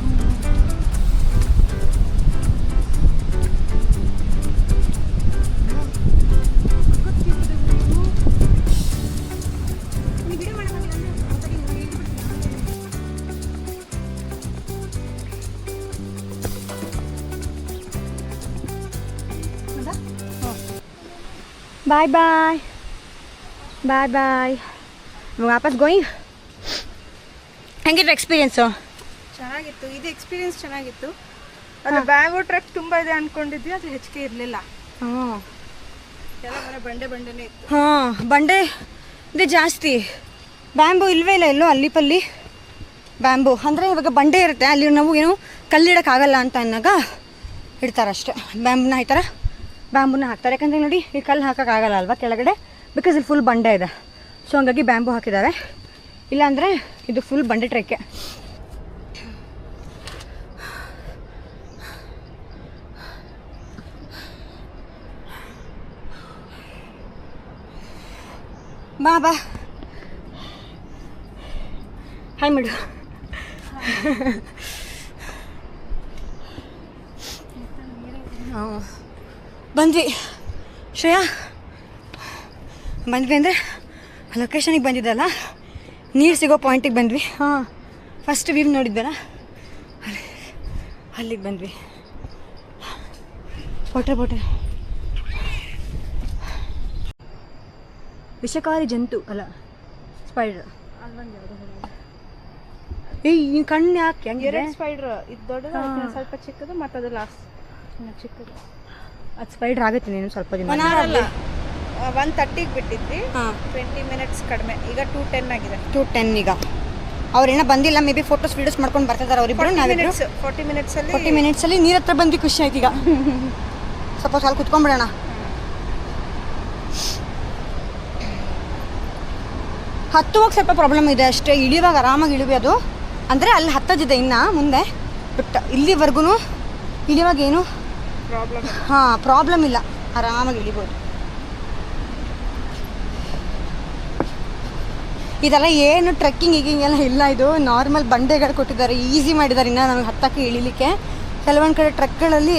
ಬಾಯ್ ಬಾಯ್ ಬಾಯ್ ಬಾಯ್. ವಾಪಸ್ ಗೋಯಿಂಗ್. ಹೆಂಗಿತ್ತು ಎಕ್ಸ್ಪೀರಿಯನ್ಸು? ಚೆನ್ನಾಗಿತ್ತು, ಇದು ಎಕ್ಸ್ಪೀರಿಯನ್ಸ್ ಚೆನ್ನಾಗಿತ್ತು. ಅದು ಬ್ಯಾಂಬೂ ಟ್ರಕ್ ತುಂಬ ಇದೆ ಅನ್ಕೊಂಡಿದ್ವಿ, ಅದು ಹೆಚ್ಚಿಗೆ ಇರಲಿಲ್ಲ. ಹಾಂ ಎಲ್ಲ ಬರೀ ಬಂಡೆನೇ ಇತ್ತು. ಹಾಂ, ಬಂಡೆ ಇದೆ ಜಾಸ್ತಿ. ಬ್ಯಾಂಬು ಇಲ್ಲವೇ ಇಲ್ಲ ಎಲ್ಲೋ ಅಲ್ಲಿ ಪಲ್ಲಿ. ಬ್ಯಾಂಬು ಅಂದರೆ ಇವಾಗ ಬಂಡೆ ಇರುತ್ತೆ, ಅಲ್ಲಿ ನಾವು ಏನು ಕಲ್ಲಿಡೋಕ್ಕಾಗಲ್ಲ ಅಂತ ಅನ್ನೋಗ ಇಡ್ತಾರಷ್ಟೆ. ಬ್ಯಾಂಬುನ ಈ ಥರ ಬ್ಯಾಂಬುನ ಹಾಕ್ತಾರೆ. ಯಾಕಂದರೆ ನೋಡಿ ಈ ಕಲ್ಲು ಹಾಕೋಕ್ಕಾಗಲ್ಲ ಅಲ್ವಾ ಕೆಳಗಡೆ, ಬಿಕಾಸ್ ಇಲ್ಲಿ ಫುಲ್ ಬಂಡೆ ಇದೆ. ಸೊ ಹಂಗಾಗಿ ಬ್ಯಾಂಬು ಹಾಕಿದ್ದಾರೆ. ಇಲ್ಲಾಂದರೆ ಇದು ಫುಲ್ ಬಂಡೆ ಟ್ರೆಕ್ಕೆ. ಬಾ ಬಾ ಹಾಯ್ ಮಾಡು. ಬಂದ್ವಿ ಶ್ರೇಯಾ, ಬಂದ್ವಿ ಅಂದರೆ ಲೊಕೇಶನಿಗೆ ಬಂದಿದ್ದಲ್ಲ, ನೀರು ಸಿಗೋ ಪಾಯಿಂಟಿಗೆ ಬಂದ್ವಿ. ಹಾಂ, ಫಸ್ಟ್ ವ್ಯೂ ನೋಡಿದ್ದಲ್ಲ ಅಲ್ಲಿಗೆ ಬಂದ್ವಿ. ವಾಟರ್ ವಿಷಕಾರಿ ಜಂತು ಅಲ್ಲ, ಸ್ಪೈಡರ್. ಈ ಕಣ್ಣು ಯಾಕೆ ಹೆಂಗಿದೆ? ಸ್ಪೈಡರ್ ಇದು ದೊಡ್ಡದು, ಅದಕ್ಕಿಂತ ಸ್ವಲ್ಪ ಚಿಕ್ಕದು, ಮತ್ತು ಅದು ಲಾಸ್ಟ್ ಚಿಕ್ಕದು. ಅದು ಸ್ಪೈಡರ್ ಆಗುತ್ತೆ ನೀನು ಸ್ವಲ್ಪ ದಿನ. 1:30ಗೆ ಬಿಟ್ಟಿದ್ವಿ, 20 ಮಿನಿಟ್ಸ್ ಕಡಿಮೆ. ಈಗ 2:10 ಆಗಿದೆ. 2:10 ಈಗ. ಅವ್ರೇನೋ ಬಂದಿಲ್ಲ, ಮೇ ಬಿ ಫೋಟೋಸ್ ವೀಡಿಯೋಸ್ ಮಾಡ್ಕೊಂಡು ಬರ್ತಿದ್ದಾರೆ ಅವರಿಬ್ಬರು. 40 ಮಿನಿಟ್ಸಲ್ಲಿ ನೀರ ಹತ್ರ ಬಂದು ಖುಷಿ ಆಯ್ತು. ಈಗ ಸ್ವಲ್ಪ ಅಲ್ಲಿ ಕುತ್ಕೊಂಡ್ಬಿಡೋಣ. ಹತ್ತುವಾಗ ಸ್ವಲ್ಪ ಪ್ರಾಬ್ಲಮ್ ಇದೆ ಅಷ್ಟೇ, ಇಳಿಯುವಾಗ ಆರಾಮಾಗಿ ಇಳಿಬೋದು. ಅಂದರೆ ಅಲ್ಲಿ ಹತ್ತದಿದೆ ಇನ್ನು ಮುಂದೆ, ಬಟ್ ಇಲ್ಲಿವರೆಗೂ ಇಳಿಯುವಾಗ ಏನು ಪ್ರಾಬ್ಲಮ್ ಇಲ್ಲ, ಆರಾಮಾಗಿ ಇಳಿಬೋದು. ಇದೆಲ್ಲ ಏನು ಟ್ರೆಕ್ಕಿಂಗ್ ಈಗಿಂಗೆಲ್ಲ ಇಲ್ಲ, ಇದು ನಾರ್ಮಲ್ ಬಂಡೆಗಳು ಕೊಟ್ಟಿದ್ದಾರೆ, ಈಸಿ ಮಾಡಿದ್ದಾರೆ ಇನ್ನು ನಮಗೆ ಹತ್ತಕ್ಕೆ ಇಳಿಲಿಕ್ಕೆ. ಕೆಲವೊಂದು ಕಡೆ ಟ್ರೆಕ್ಗಳಲ್ಲಿ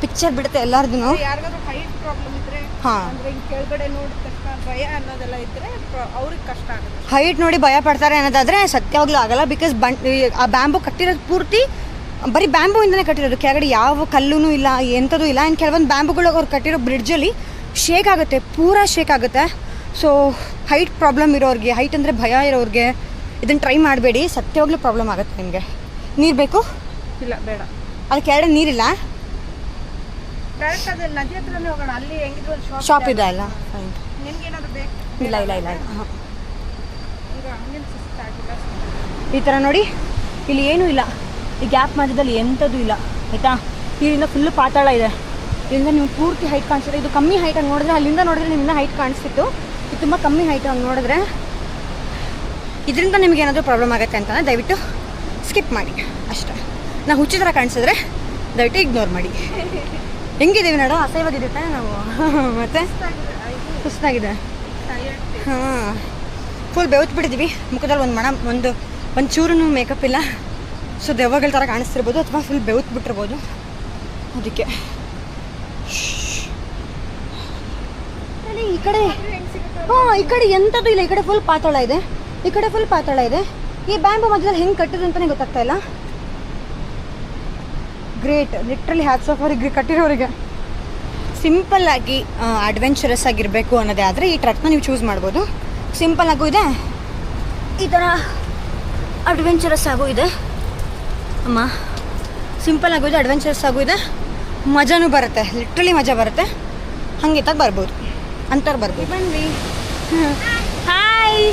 ಪಿಕ್ಚರ್ ಬಿಡುತ್ತೆ ಎಲ್ಲಾರ್ದು. ಯಾರಿಗಾದ್ರೂ ಹೈಟ್ ಪ್ರಾಬ್ಲಮ್ ಇದ್ರೆ, ಅಂದ್ರೆ ಕೆಳಗಡೆ ನೋಡಿದ ತಕ್ಷಣ ಭಯ ಅನ್ನೋದೆಲ್ಲ ಇದ್ರೆ ಅವ್ರಿಗೆ ಕಷ್ಟ ಆಗುತ್ತೆ. ಹೈಟ್ ನೋಡಿ ಭಯ ಪಡ್ತಾರೆ ಅನ್ನೋದಾದರೆ ಸತ್ಯವಾಗ್ಲೂ ಆಗಲ್ಲ. ಬಿಕಾಸ್ ಆ ಬ್ಯಾಂಬು ಕಟ್ಟಿರೋದು ಪೂರ್ತಿ ಬರೀ ಬ್ಯಾಂಬುಯಿಂದನೇ ಕಟ್ಟಿರೋದು, ಕೆಳಗಡೆ ಯಾವ ಕಲ್ಲೂ ಇಲ್ಲ, ಎಂಥದ್ದು ಇಲ್ಲ. ಆ್ಯಂಡ್ ಕೆಲವೊಂದು ಬ್ಯಾಂಬುಗಳು ಅವ್ರು ಕಟ್ಟಿರೋ ಬ್ರಿಡ್ಜಲ್ಲಿ ಶೇಕ್ ಆಗುತ್ತೆ, ಪೂರಾ ಶೇಕ್ ಆಗುತ್ತೆ. ಸೊ ಹೈಟ್ ಪ್ರಾಬ್ಲಮ್ ಇರೋರಿಗೆ, ಹೈಟ್ ಅಂದರೆ ಭಯ ಇರೋರಿಗೆ ಇದನ್ನು ಟ್ರೈ ಮಾಡಬೇಡಿ, ಸತ್ಯವಾಗ್ಲೂ ಪ್ರಾಬ್ಲಮ್ ಆಗುತ್ತೆ ನಿಮಗೆ. ನೀರು ಬೇಕು? ಇಲ್ಲ, ಬೇಡ. ಅಲ್ಲಿ ಕೆಳಗಡೆ ನೀರಿಲ್ಲ, ಡೈರೆಕ್ಟ್ ಅದು ನದಿ ಹತ್ರನೇ ಹೋಗೋಣ. ಅಲ್ಲಿ ಹೆಂಗಿದ್ರು ಒಂದು ಶಾಪ್ ಇದೆ ಅಲ್ಲ. ನಿನ್ಗೇನಾದ್ರು ಬೇಕು? ಇಲ್ಲ ಇಲ್ಲ ಇಲ್ಲ ಹಾಂ, ಈಗ ಹಂಗೇನು ಸುಸ್ತಾಗಿಲ್ಲ. ಈ ಥರ ನೋಡಿ, ಇಲ್ಲಿ ಏನೂ ಇಲ್ಲ, ಈ ಗ್ಯಾಪ್ ಮಧ್ಯದಲ್ಲಿ ಎಂಥದ್ದು ಇಲ್ಲ ಆಯಿತಾ. ಇಲ್ಲಿಂದ ಫುಲ್ಲು ಪಾತಾಳ ಇದೆ, ಇಲ್ಲಿಂದ ನೀವು ಪೂರ್ತಿ ಹೈಟ್ ಕಾಣಿಸ್ತಿದೆ. ಇದು ಕಮ್ಮಿ ಹೈಟ್ ಹಂಗೆ ನೋಡಿದ್ರೆ, ಅಲ್ಲಿಂದ ನೋಡಿದ್ರೆ ನಿಮ್ಮಿಂದ ಹೈಟ್ ಕಾಣಿಸ್ತಿತ್ತು. ಇದು ತುಂಬ ಕಮ್ಮಿ ಹೈಟ್ ಹಂಗೆ ನೋಡಿದ್ರೆ. ಇದರಿಂದ ನಿಮ್ಗೆ ಏನಾದರೂ ಪ್ರಾಬ್ಲಮ್ ಆಗುತ್ತೆ ಅಂತಂದರೆ ದಯವಿಟ್ಟು ಸ್ಕಿಪ್ ಮಾಡಿ ಅಷ್ಟೇ. ನಾವು ಹುಚ್ಚಿ ಥರ ಕಾಣಿಸಿದ್ರೆ ದಯವಿಟ್ಟು ಇಗ್ನೋರ್ ಮಾಡಿ. ಹೆಂಗಿದ್ದೀವಿ ನೋಡು, ಅಸಹ್ಯವಾಗಿದೆ ತಾನೆ ನಾವು. ಮತ್ತು ಸುಸ್ತಾಗಿದೆ. ಹಾಂ, ಫುಲ್ ಬೆವತ್ತು ಬಿಟ್ಟಿದ್ದೀವಿ. ಮುಖದಲ್ಲಿ ಒಂದು ಚೂರು ಮೇಕಪ್ ಇಲ್ಲ. ಸೊ ದೆವ್ವಗಳ ಥರ ಕಾಣಿಸ್ತಿರ್ಬೋದು, ಅಥವಾ ಫುಲ್ ಬೆವತ್ತು ಬಿಟ್ಟಿರ್ಬೋದು. ಅದಕ್ಕೆ ಈ ಕಡೆ ಈ ಕಡೆ ಎಂಥದ್ದು ಇಲ್ಲ, ಈ ಕಡೆ ಫುಲ್ ಪಾತಾಳ ಇದೆ, ಈ ಕಡೆ ಫುಲ್ ಪಾತಾಳ ಇದೆ. ಈ ಬ್ಯಾಂಬು ಮಧ್ಯದಲ್ಲಿ ಹೆಂಗೆ ಕಟ್ಟಿದ್ರು ಅಂತಲೇ ಗೊತ್ತಾಗ್ತಾ ಇಲ್ಲ. ಗ್ರೇಟ್, ಲಿಟ್ರಲಿ ಹ್ಯಾಟ್ಸ್ ಆಫ್ ಅವ್ರಿಗೆ, ಕಟ್ಟಿರೋರಿಗೆ. ಸಿಂಪಲ್ಲಾಗಿ ಅಡ್ವೆಂಚರಸ್ ಆಗಿರಬೇಕು ಅನ್ನೋದೇ ಆದರೆ ಈ ಟ್ರಕ್ನ ನೀವು ಚೂಸ್ ಮಾಡ್ಬೋದು. ಸಿಂಪಲ್ ಆಗೂ ಇದೆ, ಈ ಥರ ಅಡ್ವೆಂಚರಸ್ ಆಗೂ ಇದೆ ಅಮ್ಮ. ಸಿಂಪಲ್ ಆಗೂ ಇದೆ, ಅಡ್ವೆಂಚರಸ್ ಆಗೂ ಇದೆ, ಮಜಾನೂ ಬರುತ್ತೆ, ಲಿಟ್ರಲಿ ಮಜಾ ಬರುತ್ತೆ. ಹಾಗೆ ತಗ ಬರ್ಬೋದು ಅಂತಾರೆ, ಬರ್ಬೋದು. ಬನ್ನಿ. ಹಾಯ್.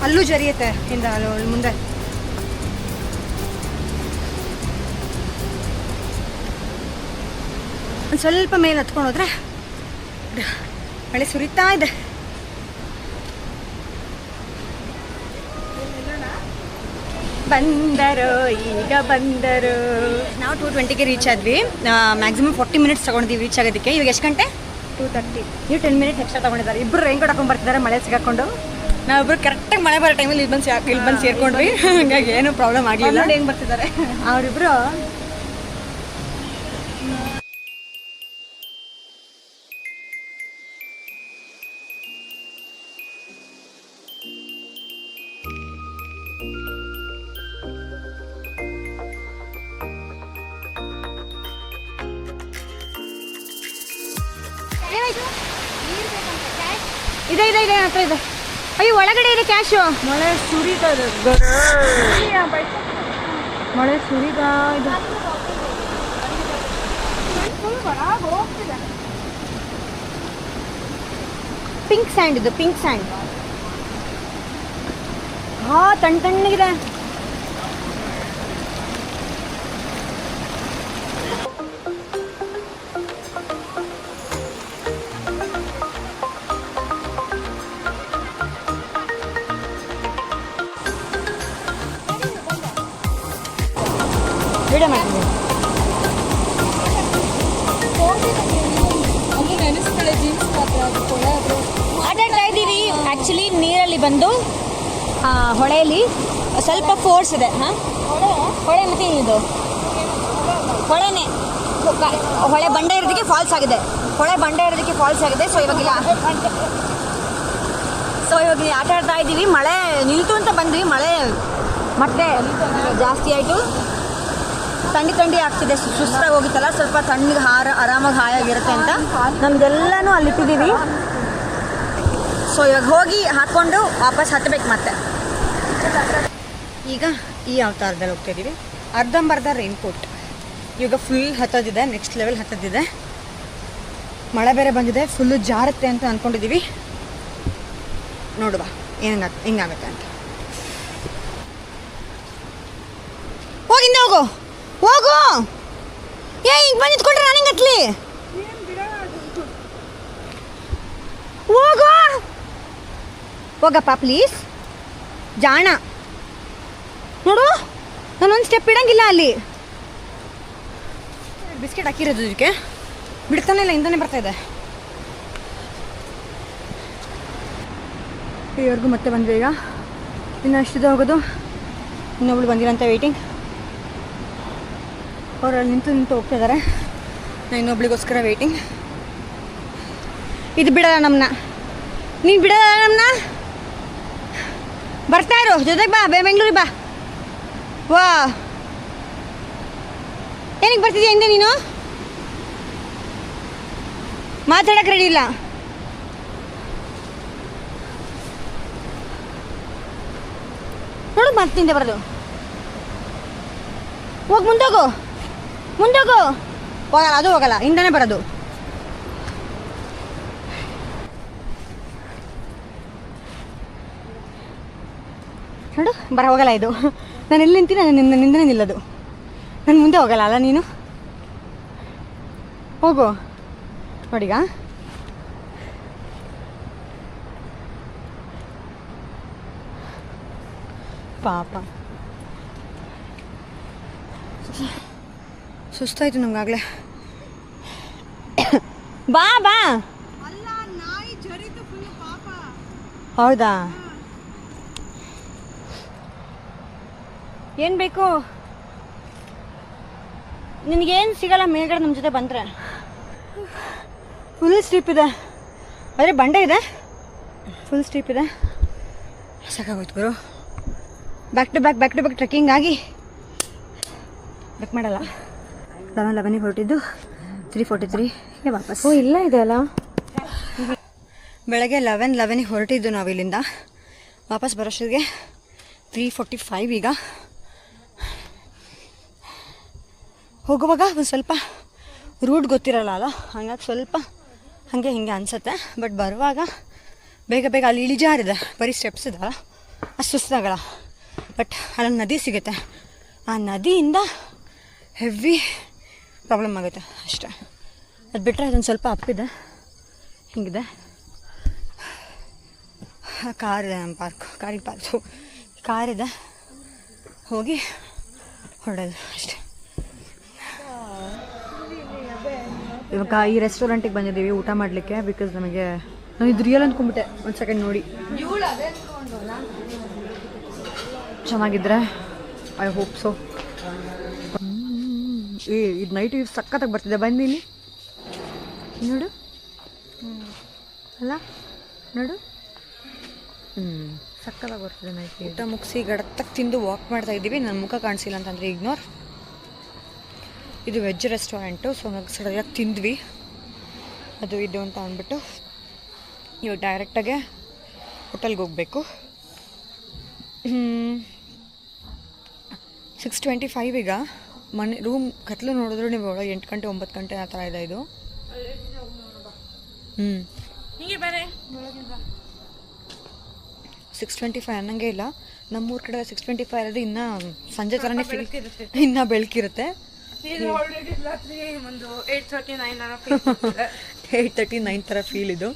ಅಲ್ಲೂ ಜರಿಯುತ್ತೆ ಹಿಂದೆ, ಅಲ್ಲಿ ಮುಂದೆ. ಒಂದು ಸ್ವಲ್ಪ ಮೇಲೆ ಹತ್ಕೊಂಡು ಹೋದ್ರೆ ಮಳೆ ಸುರಿತಾ ಇದೆ. ಬಂದರು, ಈಗ ಬಂದರು. ನಾವು 2:20ಗೆ ರೀಚ್ ಆದ್ವಿ. ಮ್ಯಾಕ್ಸಿಮಮ್ 40 ಮಿನಿಟ್ಸ್ ತೊಗೊಂಡಿದ್ದೀವಿ ರೀಚ್ ಆಗೋದಕ್ಕೆ. ಇವಾಗ ಎಷ್ಟು ಗಂಟೆ? 2:30. ನೀವು 10 ಮಿನಿಟ್ಸ್ ಎಕ್ಸ್ಟ್ರಾ ತೊಗೊಂಡಿದ್ದಾರೆ. ಇಬ್ಬರು ರೈನ್ ಕೋಟ್ ಹಾಕೊಂಡು ಬರ್ತಿದ್ದಾರೆ, ಮಳೆ ಸಿಗಾಕೊಂಡು. ನಾವಿಬ್ಬರು ಕರೆಕ್ಟಾಗಿ ಮಳೆ ಬರೋ ಟೈಮಲ್ಲಿ ಇಲ್ಲಿ ಬಂದು ಸೇರ್ಕೊಂಡ್ವಿ. ಹಾಗಾಗಿ ಏನೂ ಪ್ರಾಬ್ಲಮ್ ಆಗಲಿಲ್ಲ. ಹೆಂಗೆ ಬರ್ತಿದ್ದಾರೆ ಅವರಿಬ್ಬರು. ಇದೆ ಇದೆ ಇದೆ ಹತ್ರ ಇದೆ. ಅಯ್ಯೋ, ಒಳಗಡೆ ಇದೆ ಕ್ಯಾಶು. ಮಳೆ ಸುರಿತಾ ಇದೆ, ಮಳೆ ಸುರಿತಾ ಇದೆ. ಪಿಂಕ್ ಸ್ಯಾಂಡ್ ಇದು, ಪಿಂಕ್ ಸ್ಯಾಂಡ್. ಹಾ, ತಣ್ಣಗಿದೆ. ವಿಡಿಯೋ ಮಾಡ್ತೀನಿ. ಆಟ ಆಡ್ತಾ ಇದ್ದೀವಿ. ಆ್ಯಕ್ಚುಲಿ ನೀರಲ್ಲಿ ಬಂದು ಹೊಳೆಯಲ್ಲಿ ಸ್ವಲ್ಪ ಫೋರ್ಸ್ ಇದೆ. ಹಾಂ, ಹೊಳೆ ಮತ್ತೆ ಇದು ಹೊಳೆನೇ, ಹೊಳೆ ಬಂಡೆ ಇರೋದಕ್ಕೆ ಫಾಲ್ಸ್ ಆಗಿದೆ. ಹೊಳೆ ಬಂಡೆ ಇರೋದಕ್ಕೆ ಫಾಲ್ಸ್ ಆಗಿದೆ. ಸೊ ಇವಾಗ ಆಟ ಆಡ್ತಾ ಇದ್ದೀವಿ. ಮಳೆ ನಿಲ್ತು ಅಂತ ಬಂದ್ವಿ, ಮಳೆ ಮತ್ತೆ ಜಾಸ್ತಿ ಆಯಿತು. ಥಂಡಿ ಆಗ್ತಿದೆ, ಸುಸ್ತಾಗಿ ಹೋಗಿತ್ತಲ್ಲ, ಸ್ವಲ್ಪ ತಣ್ಣಗೆ ಆರಾಮಾಗಿ ಹಾಯಾಗಿರುತ್ತೆ ಅಂತ ನಮ್ದೆಲ್ಲನೂ ಅಲ್ಲಿಟ್ಟಿದ್ದೀವಿ. ಸೊ ಇವಾಗ ಹೋಗಿ ಹಾಕ್ಕೊಂಡು ವಾಪಸ್ ಹತ್ತಬೇಕು ಮತ್ತೆ. ಈಗ ಈ ಅವತಾರದಲ್ಲಿ ಹೋಗ್ತಾ ಇದ್ದೀವಿ. ಅರ್ಧಂಬರ್ಧ ರೈನ್ಕೋಟ್. ಇವಾಗ ಫುಲ್ ಹತ್ತದಿದೆ, ನೆಕ್ಸ್ಟ್ ಲೆವೆಲ್ ಹತ್ತದಿದೆ. ಮಳೆ ಬೇರೆ ಬಂದಿದೆ, ಫುಲ್ಲು ಜಾರುತ್ತೆ ಅಂತ ಅಂದ್ಕೊಂಡಿದ್ದೀವಿ. ನೋಡುವ ಹೆಂಗಾಗುತ್ತೆ ಅಂತ. ಹೋಗಿಂದ ಹೋಗು ಏ ಈಗ ಬಂದು ನಿಂತ್ಕೊಂಡ್ರೆ ನಾನು ಹೆಂಗೆ ಹತ್ಲಿ? ಹೋಗಪ್ಪ ಪ್ಲೀಸ್. ಜಾಣ ನೋಡು, ನಾನೊಂದು ಸ್ಟೆಪ್ ಇಡಂಗಿಲ್ಲ ಅಲ್ಲಿ. ಬಿಸ್ಕೆಟ್ ಹಾಕಿರೋದು ಇದಕ್ಕೆ ಬಿಡ್ತಾನೆ ಇಲ್ಲ, ಹಿಂದನೇ ಬರ್ತಾಯಿದೆ. ಇವ್ರಿಗೂ ಮತ್ತೆ ಬಂದ್ವಿ. ಈಗ ಇನ್ನು ಅಷ್ಟಿದೆ ಹೋಗೋದು. ಇನ್ನೊಬ್ಳು ಬಂದಿರಂತ ವೆಯ್ಟಿಂಗ್. ಅವರಲ್ಲಿ ನಿಂತು ಹೋಗ್ತಾ ಇದ್ದಾರೆ. ನಾನು ಇನ್ನೊಬ್ಳಿಗೋಸ್ಕರ ವೆಯ್ಟಿಂಗ್. ಇದು ಬಿಡಲ್ಲ ನಮ್ಮನ್ನ, ನೀನು ಬಿಡಲ್ಲ ನಮ್ಮನ್ನ. ಬರ್ತಾ ಇರು, ಜೊತೆಗೆ ಬಾ, ಬೆಂಗಳೂರಿಗೆ ಬಾ. ವಾ, ಏನಕ್ಕೆ ಬರ್ತಿದ್ಯಾ ಹಿಂದೆ ನೀನು? ಮಾತಾಡಕ್ಕೆ ರೆಡಿ ಇಲ್ಲ. ನೋಡು, ಮತ್ತೆ ಹಿಂದೆ ಬರೋದು. ಹೋಗಿ ಮುಂದೋಗು. ಹೋಗಲ್ಲ, ಅದು ಹೋಗಲ್ಲ, ಹಿಂದನೇ ಬರೋದು. ನೋಡು, ಹೋಗಲ್ಲ ಇದು. ನಾನು ಎಲ್ಲಿ ನಿಂತೀನಿ, ನಾನು ನಿಂದನೇ ನಿಲ್ಲೋದು. ನಾನು ಮುಂದೆ ಹೋಗಲ್ಲ ಅಲ್ಲ ನೀನು. ಹೋಗು ನೋಡೀಗ. ಪಾಪ ಸುಸ್ತಾಯ್ತು ನಮ್ಗಾಗಲೇ. ಬಾ ಹೌದಾ? ಏನು ಬೇಕು ನಿನಗೇನು ಸಿಗಲ್ಲ ಮೇಲ್ಗಡೆ ನಮ್ಮ ಜೊತೆ ಬಂದರೆ. ಫುಲ್ ಸ್ಟೀಪ್ ಇದೆ, ಆದರೆ ಬಂಡೆ ಇದೆ, ಫುಲ್ ಸ್ಟೀಪ್ ಇದೆ. ಸಾಕಾಗೋಯ್ತು ಗುರು. ಬ್ಯಾಕ್ ಟು ಬ್ಯಾಕ್ ಟ್ರೆಕ್ಕಿಂಗ್ ಆಗಿ ಬ್ಯಾಕ್ ಮಾಡಲ್ಲ. 11 ಹೊರಟಿದ್ದು 3:43 ವಾಪಸ್. ಇಲ್ಲ ಇದೆ ಅಲ್ಲ. ಬೆಳಗ್ಗೆ 11 ಹೊರಟಿದ್ದು ನಾವು ಇಲ್ಲಿಂದ. ವಾಪಸ್ ಬರೋಷ್ಟಿಗೆ 3:45. ಈಗ ಹೋಗುವಾಗ ಒಂದು ಸ್ವಲ್ಪ ರೂಟ್ ಗೊತ್ತಿರಲ್ಲ ಅಲ್ಲ, ಹಂಗಾಗಿ ಸ್ವಲ್ಪ ಹಾಗೆ ಹಿಂಗೆ ಅನಿಸುತ್ತೆ. ಬಟ್ ಬರುವಾಗ ಬೇಗ ಅಲ್ಲಿ ಇಳಿಜಾರಿದೆ, ಬರೀ ಸ್ಟೆಪ್ಸ್ ಇದಲ್ಲ, ಅಷ್ಟು ಸುಸ್ತಾಗಲ್ಲ. ಬಟ್ ಅಲ್ಲೊಂದು ನದಿ ಸಿಗುತ್ತೆ, ಆ ನದಿಯಿಂದ ಹೆವಿ ಪ್ರಾಬ್ಲಮ್ ಆಗುತ್ತೆ ಅಷ್ಟೇ. ಅದು ಬಿಟ್ಟರೆ ಅದೊಂದು ಸ್ವಲ್ಪ ಅಪ್ಪಿದೆ, ಹಿಂಗಿದೆ. ಕಾರಿದೆ ನಮ್ಮ ಕಾರಿದೆ, ಹೋಗಿ ಹೊರಡೋದು ಅಷ್ಟೇ. ಇವಾಗ ಈ ರೆಸ್ಟೋರೆಂಟಿಗೆ ಬಂದಿದ್ದೀವಿ ಊಟ ಮಾಡಲಿಕ್ಕೆ. ಬಿಕಾಸ್ ನಮಗೆ ನಾನು ಇದು ರಿಯಲ್ ಅಂದ್ಕೊಂಡ್ಬಿಟ್ಟೆ. ಒಂದು ಸೆಕೆಂಡ್ ನೋಡಿ, ಚೆನ್ನಾಗಿದ್ರೆ ಐ ಹೋಪ್ ಸೊ. ಇದು ನೈಟ್ ವ್ಯೂ ಸಖತ್ತಾಗಿ ಬರ್ತಿದೆ. ಬನ್ನಿ ಇಲ್ಲಿ ನೋಡು, ಅಲ್ಲ ನೋಡು, ಸಖತ್ತಾಗಿ ಬರ್ತಿದೆ ನೈಟ್. ಊಟ ಮುಗಿಸಿ ಗಡತ್ತಕ್ಕೆ ತಿಂದು ವಾಕ್ ಮಾಡ್ತಾ ಇದ್ದೀವಿ. ನನ್ನ ಮುಖ ಕಾಣಿಸಿಲ್ಲ ಅಂತಂದರೆ ಇಗ್ನೋರ್. ಇದು ವೆಜ್ ರೆಸ್ಟೋರೆಂಟು. ಸೊ ನಾವು ಸಡನ್ನಾಗಿ ತಿಂದ್ವಿ, ಅದು ಇದು ಅಂತ ಅಂದ್ಬಿಟ್ಟು ಇವಾಗ ಡೈರೆಕ್ಟಾಗೆ ಹೋಟೆಲ್ಗೆ ಹೋಗಬೇಕು. 6:25 ಈಗ. ಮನೆ ರೂಮ್ ಕತ್ಲು ನೋಡಿದ್ರು ನೀವು 8 ಗಂಟೆ 9 ಗಂಟೆ ಆ ಥರ ಇದೆ ಇದು. ಹೀಗೆ ಬೇರೆ 6:25 ಅನ್ನಂಗೆ ಇಲ್ಲ. ನಮ್ಮೂರ ಕಡೆ 6:25 ಇರೋದು ಇನ್ನೂ ಸಂಜೆ ಥರನೇ ಫೀಲ್, ಇನ್ನೂ ಬೆಳಕಿರುತ್ತೆ. 8:39 ಥರ ಫೀಲ್ ಇದು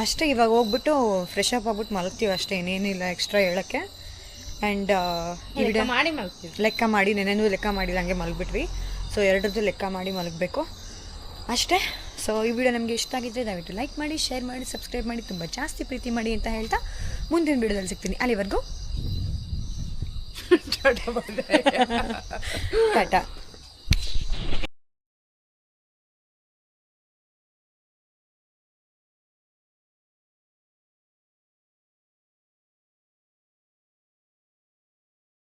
ಅಷ್ಟೇ. ಇವಾಗ ಹೋಗ್ಬಿಟ್ಟು ಫ್ರೆಶ್ ಅಪ್ ಆಗ್ಬಿಟ್ಟು ಮಲಗ್ತೀವಿ ಅಷ್ಟೇ, ಏನೇನಿಲ್ಲ ಎಕ್ಸ್ಟ್ರಾ ಹೇಳೋಕ್ಕೆ. ಆ್ಯಂಡ್ ಲೆಕ್ಕ ಮಾಡಿ ನೆನೆನೂ ಲೆಕ್ಕ ಮಾಡಿಲ್ಲ, ಹಂಗೆ ಮಲಗಿಬಿಟ್ವಿ. ಸೊ ಎರಡರದ್ದು ಲೆಕ್ಕ ಮಾಡಿ ಮಲಗಬೇಕು ಅಷ್ಟೇ. ಸೊ ಈ ವಿಡಿಯೋ ನಮಗೆ ಇಷ್ಟ ಆಗಿದ್ದರೆ ದಯವಿಟ್ಟು ಲೈಕ್ ಮಾಡಿ, ಶೇರ್ ಮಾಡಿ, ಸಬ್ಸ್ಕ್ರೈಬ್ ಮಾಡಿ, ತುಂಬ ಜಾಸ್ತಿ ಪ್ರೀತಿ ಮಾಡಿ ಅಂತ ಹೇಳ್ತಾ ಮುಂದಿನ ವಿಡಿಯೋದಲ್ಲಿ ಸಿಗ್ತೀನಿ. ಅಲ್ಲಿವರೆಗೂ ಟಾಟಾ.